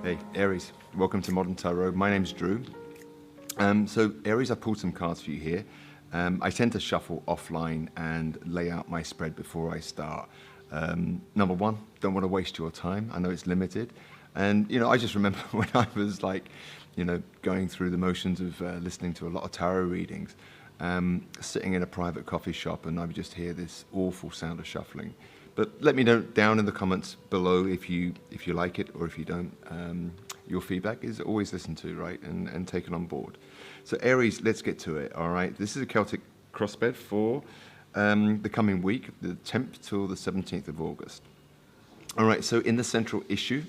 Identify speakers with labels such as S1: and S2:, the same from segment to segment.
S1: Hey, Aries, welcome to Modern Tarot. My name's Drew. So Aries, I pulled some cards for you here. I tend to shuffle offline and lay out my spread before I start. Number one, don't want to waste your time. I know it's limited. And, I just remember when I was going through the motions of listening to a lot of tarot readings, sitting in a private coffee shop, and I would just hear this awful sound of shuffling. But let me know down in the comments below if you like it or if you don't. Your feedback is always listened to, right, and taken on board. So Aries, let's get to it, all right? This is a Celtic crossbed for the coming week, the 10th till the 17th of August. All right, so in the central issue,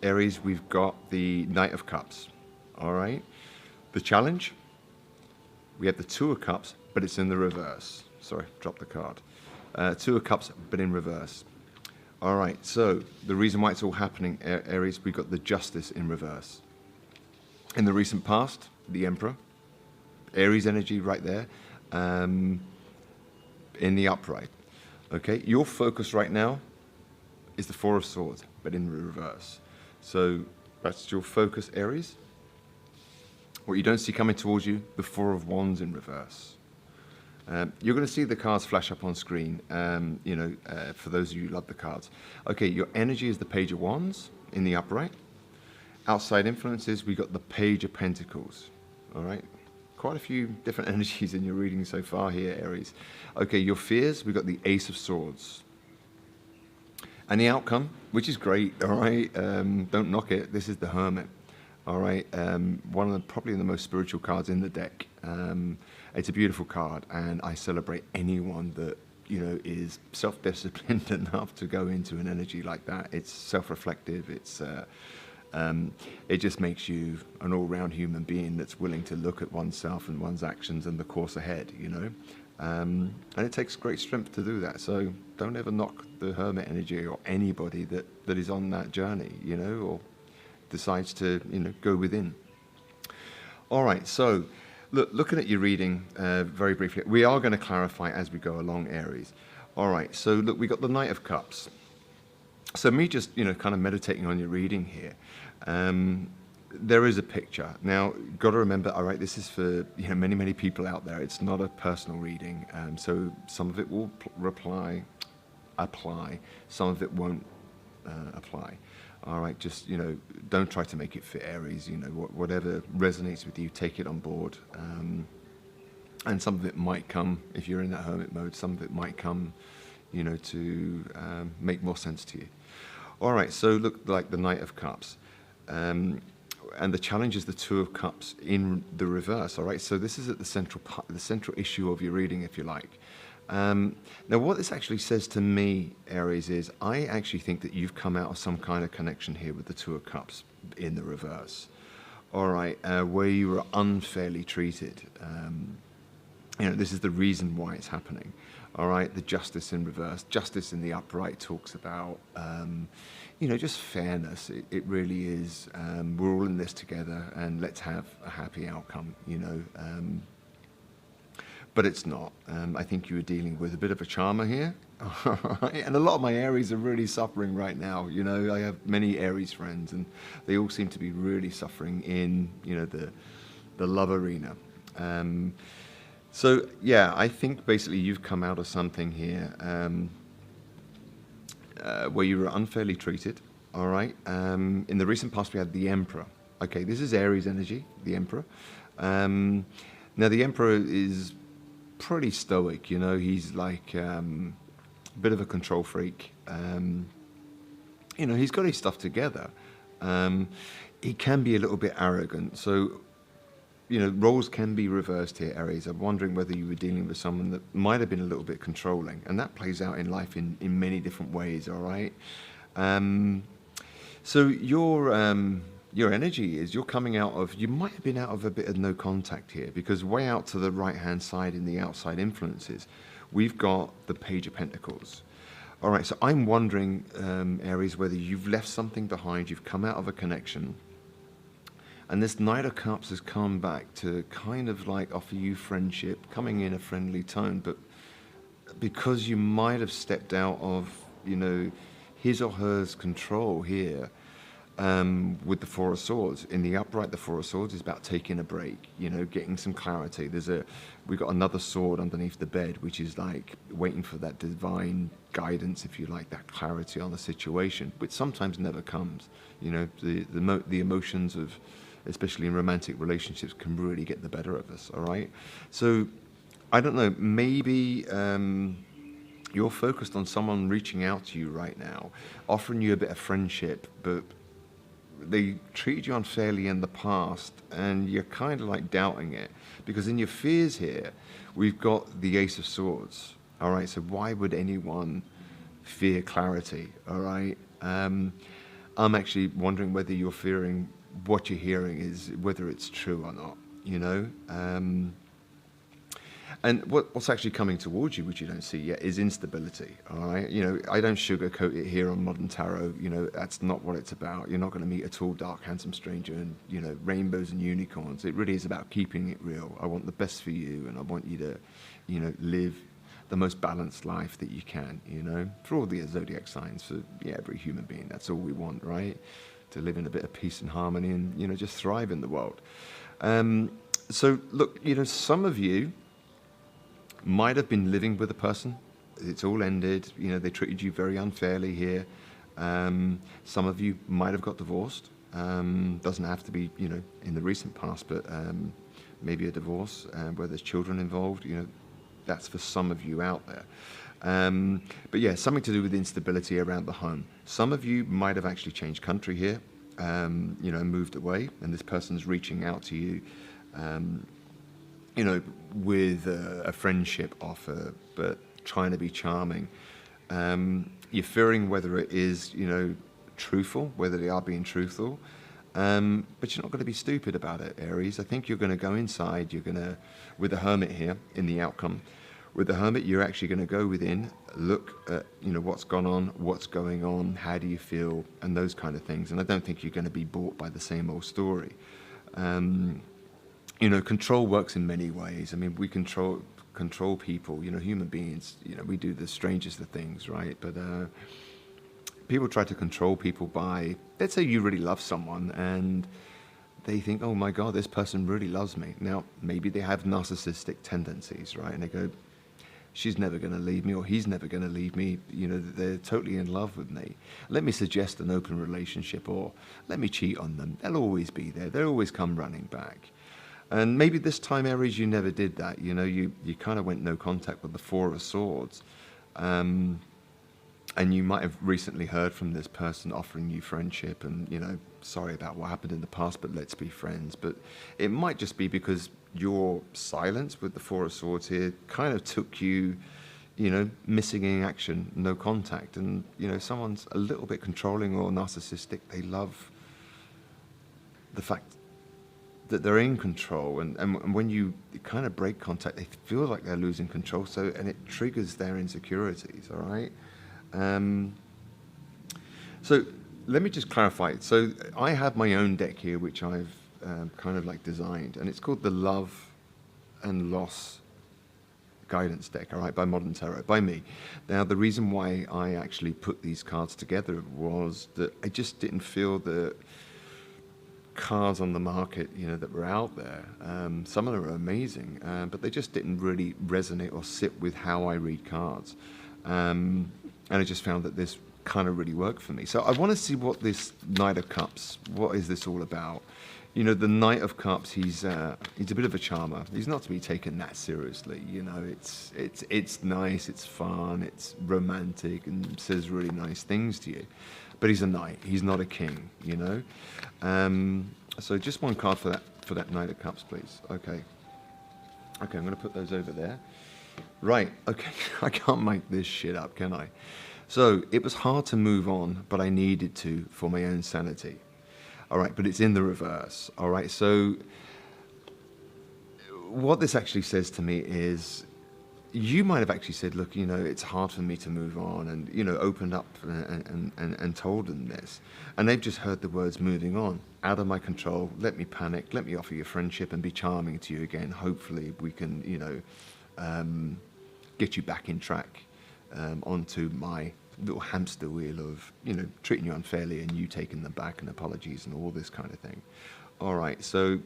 S1: Aries, we've got the Knight of Cups, all right? The challenge, we have the Two of Cups, but it's in the reverse. Sorry, dropped the card. Two of Cups, but in reverse. All right, so the reason why it's all happening, Aries, we've got the Justice in reverse. In the recent past, the Emperor, Aries energy right there, in the upright. Okay, your focus right now is the Four of Swords, but in reverse. So that's your focus, Aries. What you don't see coming towards you, the Four of Wands in reverse. You're going to see the cards flash up on screen, for those of you who love the cards. Okay, your energy is the Page of Wands in the upright. Outside influences, we got the Page of Pentacles. All right, quite a few different energies in your reading so far here, Aries. Okay, your fears, we got the Ace of Swords. And the outcome, which is great, all right, don't knock it, this is the Hermit. All right, one of the probably the most spiritual cards in the deck. It's a beautiful card, and I celebrate anyone that is self-disciplined enough to go into an energy like that. It's self-reflective. It just makes you an all-round human being that's willing to look at oneself and one's actions and the course ahead. And it takes great strength to do that. So don't ever knock the Hermit energy or anybody that is on that journey. Or decides to go within. All right, so looking at your reading very briefly, we are going to clarify as we go along, Aries. All right, so look, we got the Knight of Cups. So me just kind of meditating on your reading here. There is a picture. Now, got to remember, all right, this is for many people out there. It's not a personal reading, so some of it will apply, some of it won't apply. All right, just, don't try to make it fit, Aries. Whatever resonates with you, take it on board. And some of it might come, if you're in that hermit mode, some of it might come, to make more sense to you. All right, so look like the Knight of Cups. And the challenge is the Two of Cups in the reverse, all right? So this is at the central issue of your reading, if you like. Now, what this actually says to me, Aries, is I actually think that you've come out of some kind of connection here with the Two of Cups in the reverse. All right, where you were unfairly treated. This is the reason why it's happening. All right, the Justice in reverse. Justice in the upright talks about, just fairness. It really is. We're all in this together, and let's have a happy outcome, But it's not. I think you were dealing with a bit of a charmer here. And a lot of my Aries are really suffering right now. I have many Aries friends, and they all seem to be really suffering in, the love arena. So, yeah, I think basically you've come out of something here where you were unfairly treated, all right? In the recent past, we had the Emperor. Okay, this is Aries energy, the Emperor. Now, the Emperor is pretty stoic, he's like a bit of a control freak. He's got his stuff together. He can be a little bit arrogant. So, roles can be reversed here, Aries. I'm wondering whether you were dealing with someone that might have been a little bit controlling, and that plays out in life in many different ways, all right? So your energy is you're coming out of, you might have been out of a bit of no contact here, because way out to the right-hand side in the outside influences, we've got the Page of Pentacles. All right, so I'm wondering, Aries, whether you've left something behind, you've come out of a connection, and this Knight of Cups has come back to kind of like offer you friendship, coming in a friendly tone, but because you might have stepped out of, his or her control here, with the Four of Swords. In the upright, the Four of Swords is about taking a break, getting some clarity. We've got another sword underneath the bed, which is like waiting for that divine guidance, if you like, that clarity on the situation, which sometimes never comes. The emotions of, especially in romantic relationships, can really get the better of us, all right? So, I don't know, maybe you're focused on someone reaching out to you right now, offering you a bit of friendship, but they treated you unfairly in the past, and you're kind of like doubting it, because in your fears here, we've got the Ace of Swords. All right, so why would anyone fear clarity? All right, I'm actually wondering whether you're fearing what you're hearing is whether it's true or not. And what's actually coming towards you, which you don't see yet, is instability. All right, I don't sugarcoat it here on Modern Tarot. That's not what it's about. You're not going to meet a tall, dark, handsome stranger and rainbows and unicorns. It really is about keeping it real. I want the best for you, and I want you to, live the most balanced life that you can. For all the zodiac signs, for every human being, that's all we want, right? To live in a bit of peace and harmony, and just thrive in the world. So look, some of you might have been living with a person. It's all ended. They treated you very unfairly here. Some of you might have got divorced. Doesn't have to be, in the recent past, but maybe a divorce where there's children involved. That's for some of you out there. But yeah, something to do with instability around the home. Some of you might have actually changed country here, moved away, and this person's reaching out to you. With a friendship offer, but trying to be charming. You're fearing whether it is, truthful, whether they are being truthful, but you're not going to be stupid about it, Aries. I think you're going to go inside, with the Hermit here in the outcome, with the Hermit, you're actually going to go within, look at, what's gone on, what's going on, how do you feel, and those kind of things. And I don't think you're going to be bought by the same old story. Control works in many ways. I mean, we control people, human beings, we do the strangest of things, right? But people try to control people by, let's say you really love someone and they think, oh my God, this person really loves me. Now, maybe they have narcissistic tendencies, right? And they go, she's never going to leave me, or he's never going to leave me. They're totally in love with me. Let me suggest an open relationship, or let me cheat on them. They'll always be there. They'll always come running back. And maybe this time, Aries, you never did that. You kind of went no contact with the Four of Swords. And you might have recently heard from this person offering you friendship and, sorry about what happened in the past, but let's be friends. But it might just be because your silence with the Four of Swords here kind of took you, missing in action, no contact. And, someone's a little bit controlling or narcissistic. They love the fact that they're in control, and when you kind of break contact, they feel like they're losing control. And it triggers their insecurities. All right. So let me just clarify. So I have my own deck here, which I've kind of like designed, and it's called the Love and Loss Guidance Deck. All right, by Modern Tarot, by me. Now, the reason why I actually put these cards together was that I just didn't feel that cards on the market, that were out there. Some of them are amazing, but they just didn't really resonate or sit with how I read cards. And I just found that this kind of really worked for me. So I want to see what this Knight of Cups, what is this all about? The Knight of Cups, he's a bit of a charmer. He's not to be taken that seriously. It's nice, it's fun, it's romantic, and says really nice things to you. But he's a knight. He's not a king. So just one card for that Knight of Cups, please. Okay. I'm going to put those over there. Right. Okay. I can't make this shit up, can I? So it was hard to move on, but I needed to for my own sanity. All right. But it's in the reverse. All right. So what this actually says to me is, you might have actually said, look, it's hard for me to move on, and, opened up and told them this. And they've just heard the words moving on, out of my control, let me panic, let me offer you friendship and be charming to you again. Hopefully we can, get you back in track onto my little hamster wheel of, treating you unfairly and you taking them back and apologies and all this kind of thing. All right, so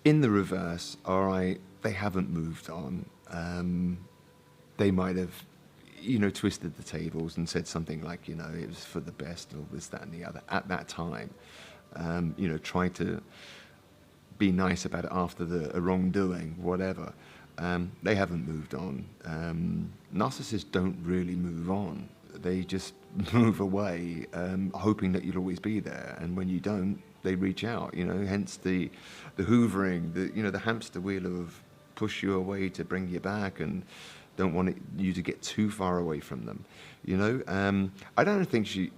S1: in the reverse, all right, they haven't moved on. They might have, twisted the tables and said something like, it was for the best, or this, that, and the other at that time. Try to be nice about it after the wrongdoing, whatever. They haven't moved on. Narcissists don't really move on. They just move away, hoping that you'll always be there. And when you don't, they reach out. Hence the hoovering, the hamster wheel of push you away to bring you back, and don't want you to get too far away from them. I don't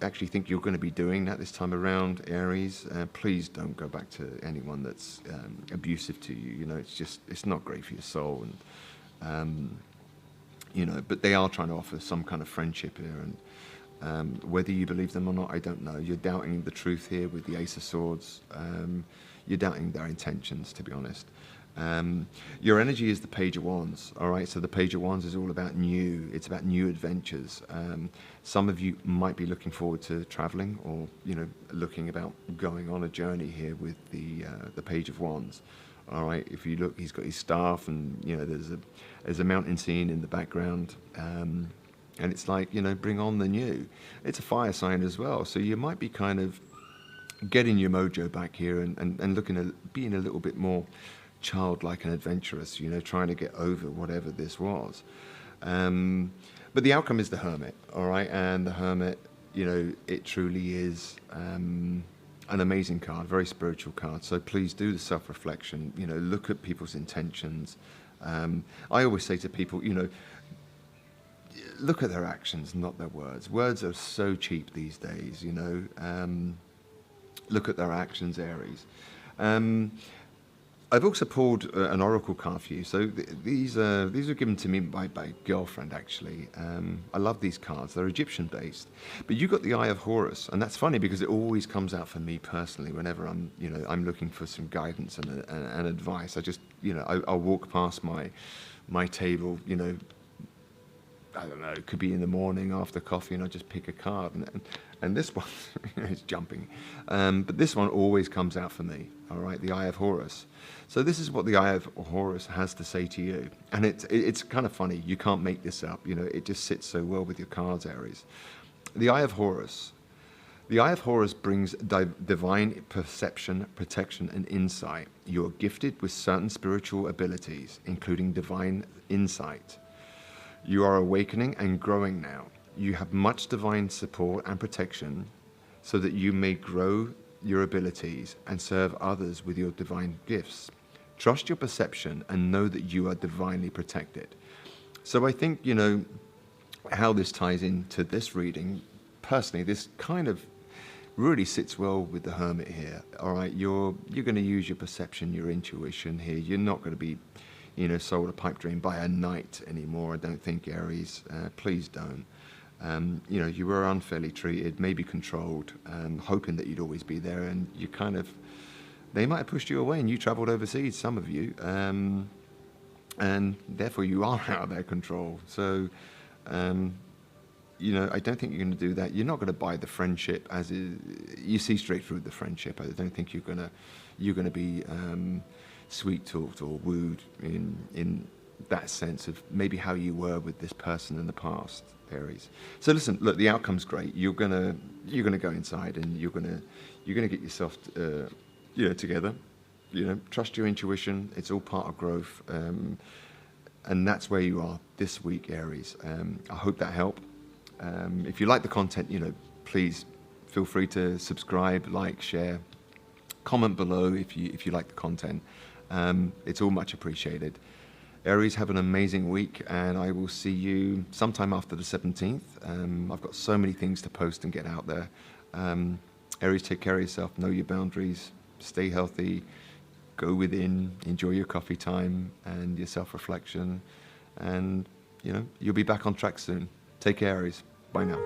S1: actually think you're going to be doing that this time around, Aries. Please don't go back to anyone that's abusive to you. It's not great for your soul, and but they are trying to offer some kind of friendship here, and whether you believe them or not, I don't know. You're doubting the truth here with the Ace of Swords. You're doubting their intentions, to be honest. Your energy is the Page of Wands, all right? So the Page of Wands is all about new. It's about new adventures. Some of you might be looking forward to traveling, or, looking about going on a journey here with the Page of Wands. All right, if you look, he's got his staff, and, there's a mountain scene in the background. And it's like, bring on the new. It's a fire sign as well. So you might be kind of getting your mojo back here, and looking at being a little bit more childlike and adventurous, trying to get over whatever this was. But the outcome is the Hermit, all right? And the Hermit, it truly is an amazing card, very spiritual card. So please do the self-reflection, look at people's intentions. I always say to people, look at their actions, not their words. Words are so cheap these days, look at their actions, Aries. I've also pulled an oracle card for you. So these were given to me by a girlfriend, actually. I love these cards. They're Egyptian-based. But you got the Eye of Horus, and that's funny because it always comes out for me personally whenever I'm looking for some guidance and advice. I just, I'll walk past my table, I don't know, it could be in the morning after coffee, and I just pick a card, and this one is jumping, but this one always comes out for me. All right, the Eye of Horus. So this is what the Eye of Horus has to say to you, and it's kind of funny. You can't make this up. It just sits so well with your cards, Aries. The Eye of Horus. The Eye of Horus brings divine perception, protection, and insight. You are gifted with certain spiritual abilities, including divine insight. You are awakening and growing now. You have much divine support and protection so that you may grow your abilities and serve others with your divine gifts. Trust your perception and know that you are divinely protected. So I think, how this ties into this reading, personally, this kind of really sits well with the Hermit here. All right, you're going to use your perception, your intuition here. You're not going to be sold a pipe dream by a knight anymore, I don't think, Aries. Please don't. You were unfairly treated, maybe controlled, hoping that you'd always be there, and they might have pushed you away, and you travelled overseas, some of you, and therefore you are out of their control. So, I don't think you're going to do that. You're not going to buy the friendship as is. You see straight through the friendship. I don't think you're going to be sweet talked or wooed in that sense of maybe how you were with this person in the past, Aries. So listen, look, the outcome's great. You're gonna go inside, and you're gonna get yourself together. Trust your intuition. It's all part of growth, and that's where you are this week, Aries. I hope that helped. If you like the content, please feel free to subscribe, like, share, comment below if you like the content. It's all much appreciated. Aries, have an amazing week, and I will see you sometime after the 17th. I've got so many things to post and get out there. Aries, take care of yourself, know your boundaries, stay healthy, go within, enjoy your coffee time and your self-reflection, and you'll be back on track soon. Take care, Aries. Bye now.